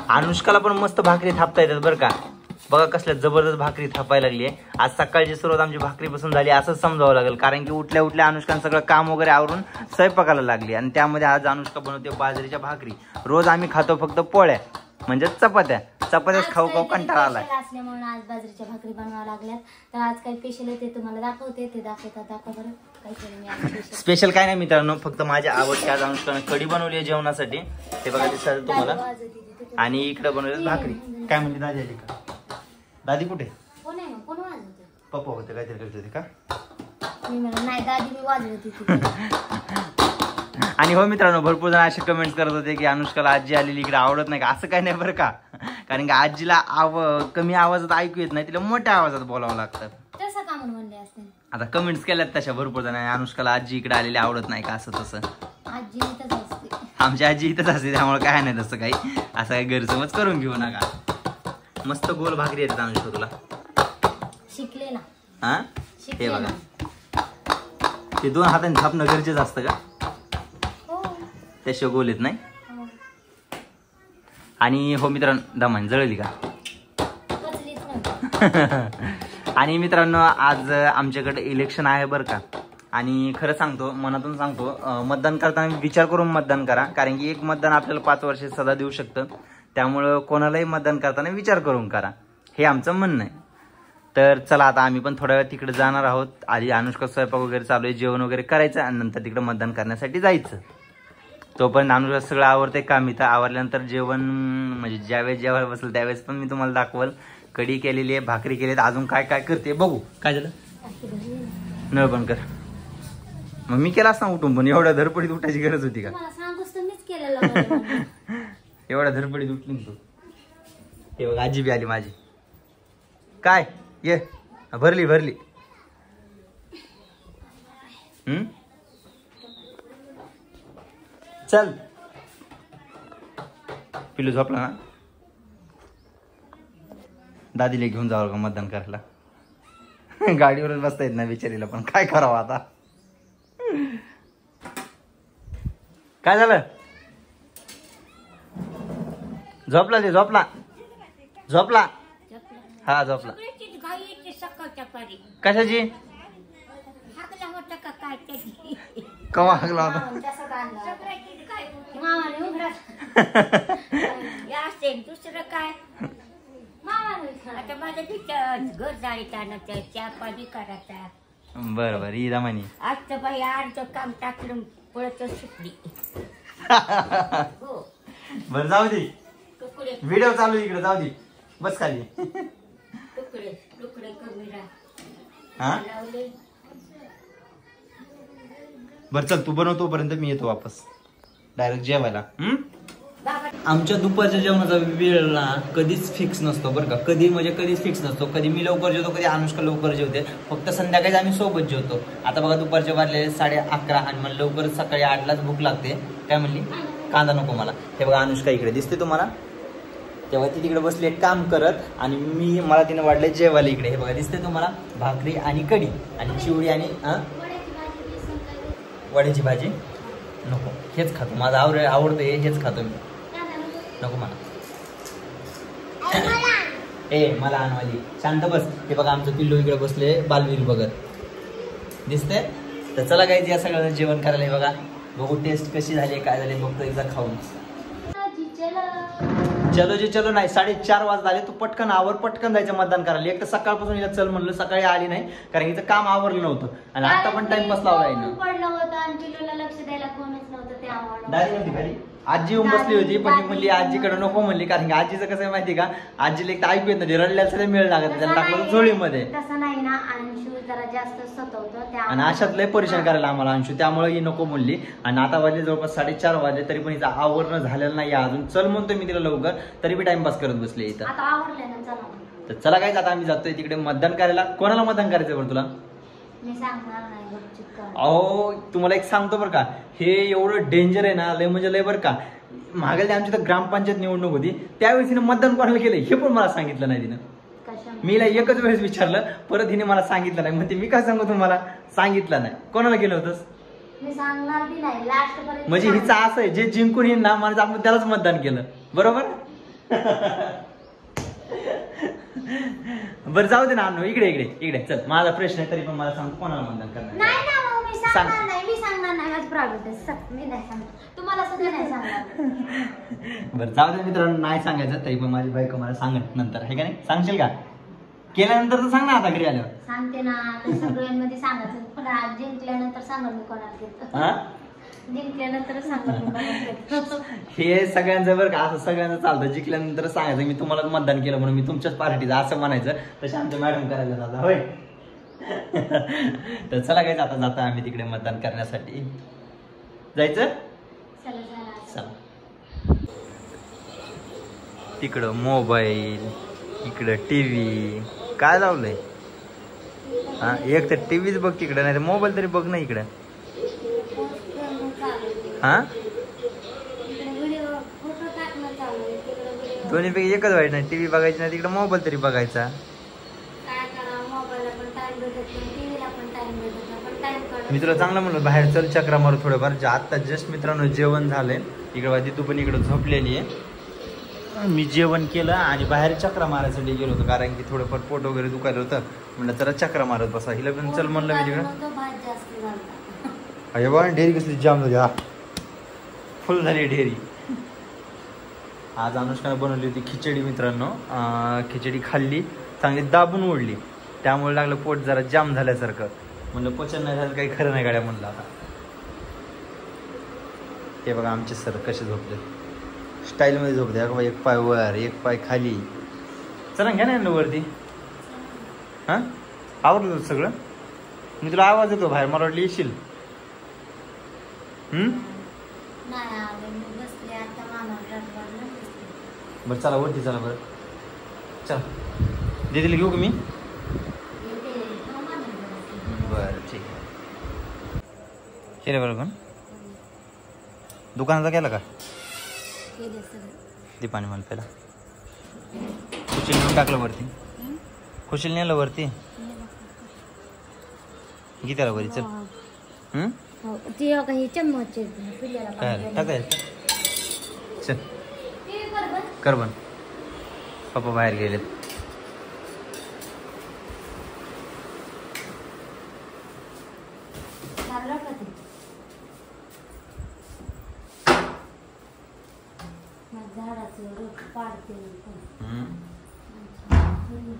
अनुष्काला पण मस्त भाकरी थापता येतात बरं का. बघा कसल्या जबरदस्त भाकरी थापायला लागली आहे. आज सकाळची सुरुवात आमची भाकरीपासून झाली असंच समजावं लागेल, कारण की उठल्या उठल्या अनुष्कानं सगळं काम वगैरे आवरून स्वयंपाकाला लागली. आणि त्यामध्ये आज अनुष्का बनवते बाजरीच्या भाकरी. रोज आम्ही खातो फक्त पोळ्या म्हणजे चपात्या. चपात्याच खाऊ खाऊ कंटाळा आलाय. म्हणून आज बाजरीच्या भाकरी बनवाव्या लागल्यात. तर आज काही स्पेशल आहे ते तुम्हाला दाखवते. ते दाखवा बरं काय केलं. स्पेशल काय नाही मित्रांनो, फक्त माझ्या आवडती आज अनुष्कानं कढी बनवली आहे जेवणासाठी. ते बघा दिसत तुम्हाला. आणि इकडे बनवली भाकरी. काय म्हणते दादी आली का? दादी कुठे? पप्पा होते काहीतरी करत होते का? नाही दादी मी वाजवत होती. आणि हो मित्रांनो, भरपूर जण असे कमेंट्स करत होते की अनुष्काला आजी आलेली इकडे आवडत नाही का. असं काही नाही बरं का, कारण की आजीला कमी आवाजात ऐकू येत नाही, तिला मोठ्या आवाजात बोलावं लागतं. तसं का म्हणले असते. आता कमेंट्स केल्यात तशा भरपूर जण, अनुष्काला आजी इकडे आलेली आवडत नाही का असं तसं. आजी इथंच असते. आमची आजी इथंच असते, त्यामुळे काय नाही तसं काही. असं काही गैरसमज करून घेऊ नका. मस्त गोल भाकरी येतात अनुष्का तुला. शिकले ना. हा हे बघा, ते 2 हातांनी थापणं गरजेचं असतं का? त्याशिवाय गोल येत नाही. आणि हो मित्रांनो, दमान जळली का? आणि मित्रांनो, आज आमच्याकडे इलेक्शन आहे बरं का. आणि खरं सांगतो, मनातून सांगतो, मतदान करताना विचार करून मतदान करा, कारण की एक मतदान आपल्याला 5 वर्ष सदा देऊ शकतं. त्यामुळं कोणालाही मतदान करताना विचार करून करा, हे आमचं म्हणणं आहे. तर चला आता आम्ही पण थोड्या वेळ तिकडे जाणार आहोत. आधी अनुष्का स्वयंपाक वगैरे चालू आहे, जेवण वगैरे करायचं आणि नंतर तिकडे मतदान करण्यासाठी जायचं. तोपर्यंत अनुष्का सगळं आवडते काम. इथं आवरल्यानंतर जेवण म्हणजे ज्यावेळेस जेवायला बसेल त्यावेळेस पण मी तुम्हाला दाखवल. कढी केलेली आहे, भाकरी केली आहे, अजून काय काय करते बघू. काय झालं? नळ बंद कर. मग मी केला असता उठून, पण एवढ्या धडपडीत उठायची गरज होती का? एवढ्या धडपडीत उठली तू. हे बघ आजी बी आली माझी. काय ये भरली चल. पिलू झोपला ना? दादीला घेऊन जावं का मतदान करायला? गाडीवरच बसता येत नाही बिचारीला, पण काय करावं आता. काय झालं? झोपला ते झोपला हा झोपला. कशाची? कवा हागला होता? दुसरं काय आता माझं घर जायचं चहा पाणी करायचा. बरोबर ही दमानी आजचं बाई अर्ध काम टाकलं पळत सुटली. बर जाऊ दे, व्हिडिओ चालू इकडे, जाऊ दे बस खाली. तुकडे कमी हा बर चल, तू बनव तोपर्यंत मी येतो वापस डायरेक्ट जेवायला. आमच्या दुपारच्या जेवणाचा वेळ ना कधीच फिक्स नसतो बरं का. कधी म्हणजे कधीच फिक्स नसतो. कधी मी लवकर जेवतो, कधी अनुष्का लवकर जेवते. फक्त संध्याकाळी आम्ही सोबत जेवतो. आता बघा दुपारचे वाजले 11:30 आणि मला लवकर सकाळी 8लाच भूक लागते. काय म्हणली? कांदा नको मला. हे बघा अनुष्का इकडे दिसते तुम्हाला, तेव्हा ती तिकडे बसली काम करत आणि मला तिने वाढले जेवायला इकडे. हे बघा दिसते तुम्हाला, भाकरी आणि कढी आणि चिवडी आणि वड्याची भाजी. नको, हेच खातो, माझं आवडतं हेच खातो मी. नको मला. मला आणवाली, शांत बस. हे बघा आमचं पिल्लू इकडे बसले बालवीर बघत दिसते. तर चला काही या सगळ्यांना जेवण करायला. हे बघा बघू टेस्ट कशी झाली काय झाली बघतो एकदा खाऊन. चलो नाही, 4:30 वाजता आले. तू पटकन आवर, पटकन जायचं मतदान करायला. एक तर सकाळपासून हिला चल म्हणलं, सकाळी आली नाही कारण हिचं काम आवरलं नव्हतं आणि आता पण टाइमपास लावला आहे ना. दादी नव्हती खाली, आजी येऊन बसली होती, पण मी म्हणली आजीकडे नको म्हणली, कारण की आजीचं कसं आहे माहिती का, आजीला एक तर ऐकू येत नाही, रडल्याला सगळं मेळ लागत, त्याला टाकलं झोळीमध्ये. तसं नाही ना, अंशू जरा जास्त सतवतो आणि अशात लय परेशान करायला आम्हाला अंशू, त्यामुळे ही नको म्हणली. आणि आता वाजले जवळपास 4:30 वाजले, तरी पण हिचं आवरणं झालेलं नाही अजून. चल म्हणतोय मी तिला लवकर, तरी बी टाइमपास करत बसले इथं. तर चला काय, आता आम्ही जातोय तिकडे मतदान करायला. कोणाला मतदान करायचं बरं तुला? मी सांगणार नाही. अहो तुम्हाला एक सांगतो बरं का, हे एवढं डेंजर आहे ना, लय म्हणजे लय बरं का. मागेल आमची तर ग्रामपंचायत निवडणूक होती, त्यावेळेस तिने मतदान कोणाला केलं हे पण मला सांगितलं नाही तिनं. मी एकच वेळेस विचारलं, परत हिने मला सांगितलं नाही. म्हणते मी काय सांगू तुम्हाला, सांगितलं नाही. कोणाला केलं होतंस? मी सांगणार बी नाही, लास्ट पर्यंत. म्हणजे हिचं असं आहे, जे जिंकून येईन ना मला आपण त्यालाच मतदान केलं, बरोबर. बरं जाऊ दे ना अण्णू, इकडे इकडे इकडे चल. माझा प्रश्न आहे तरी पण मला सांग, कोणाला मतदान करणार? नाही ना मग मी सांग. सांगणार नाही, मी सांगणार नाही, माझी प्रायव्हेट आहे. मी नाही सांगणार, तुम्हाला सुद्धा नाही सांगणार. बरं जाऊ दे मित्रांनो, नाही सांगायचं तरी पण माझी बायको मला सांगत नंतर, हे का नाही? सांगशील का? केल्यानंतर तर सांग ना आता घरी आल्यावर. सांगते ना, आता सगळ्यांमध्ये सांगायचं. पण आज जिंकल्यानंतर सांगा मी कोणाला घेतो. हा जिंकल्यानंतर सांगा मी कोणाला घेतो. हे सगळ्यांचं बरं का, असं सगळ्यांचं चालतं. जिंकल्यानंतर सांगायचं मी तुम्हाला मतदान केलं म्हणून, मी तुमच्याच पार्टीचं असं म्हणायचं. तसे आमच्या मॅडम करायला जाता होय. तर चला काय, आता जाता आम्ही तिकडे मतदान करण्यासाठी. जायचं चला चला. चला. तिकडं मोबाईल, इकडं टीव्ही, काय लावलंय? हा एक तर टीव्हीच बघ तिकडं, नाही तर मोबाईल तरी बघ ना इकडं. हा दोन्हीपैकी एकच वाईट नाही, टीव्ही बघायची नाही तिकडे मोबाईल तरी बघायचा. मी तुला चांगलं म्हणलं बाहेर चल चक्रा मारू थोडंफार. आता जस्ट मित्रांनो जेवण झालंय. इकडे तू पण इकडे झोपलेली आहे. मी जेवण केलं आणि बाहेर चक्रा मारायसाठी गेलो होतो, कारण की थोडंफार पोट वगैरे दुखायला होतं. म्हणलं जरा चक्रा मारत बसा. हिला पण चल म्हणलं मी तिकडे. अरे बा ढेरी कसली जाम झाली, हा फुल झाली ढेरी. आज अनुष्काने बनवली होती खिचडी मित्रांनो. खिचडी खाल्ली, चांगली दाबून ओढली, त्यामुळे लागलं पोट जरा जाम झाल्यासारखं. म्हणलं पचन नाही झालं, काही खरं नाही गाड्या म्हणलं आता. हे बघा आमचे सर कसे झोपले, स्टाईलमध्ये झोपते. बघा एक पाय वर एक पाय खाली. चला घ्या ना वरती. हां आवडलं सगळं. मी तुला आवाज येतो बाहेर, मला वाटलं येशील. बरं चला वरती चला. बरं चला दीदीला घेऊ का मी? बरं ठीक आहे. केलं बरं पण दुकानाचा केला का? दीपाने मला पहिला खुशील नेऊन टाकलं वरती. खुशील नेलं वरती. गीताला वरी चल. टाकायचं चल. कर बन. पप्पा बाहेर गेलेत.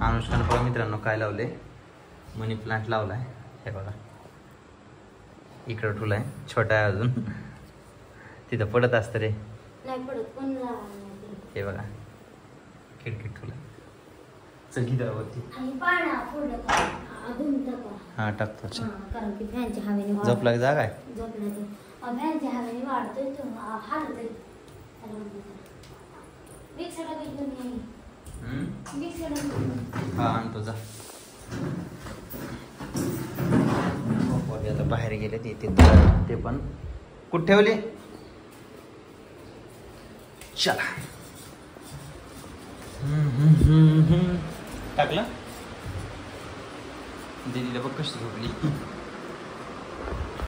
अनुष्काने बघा मित्रांनो काय लावले, मनी प्लांट लावलाय. हे बघा इकडं ठुलाय, छोटा आहे अजून, तिथं पडत असतं रे. हे बघा खिडकीत ठुलाय. चल की वरती. हा टाकतो. झोपला की जागा आहे. हा आणतो जा. आता बाहेर गेले ते पण कुठे ठेवले. चला टाकलं. दीदीला बघ कशी झोपली.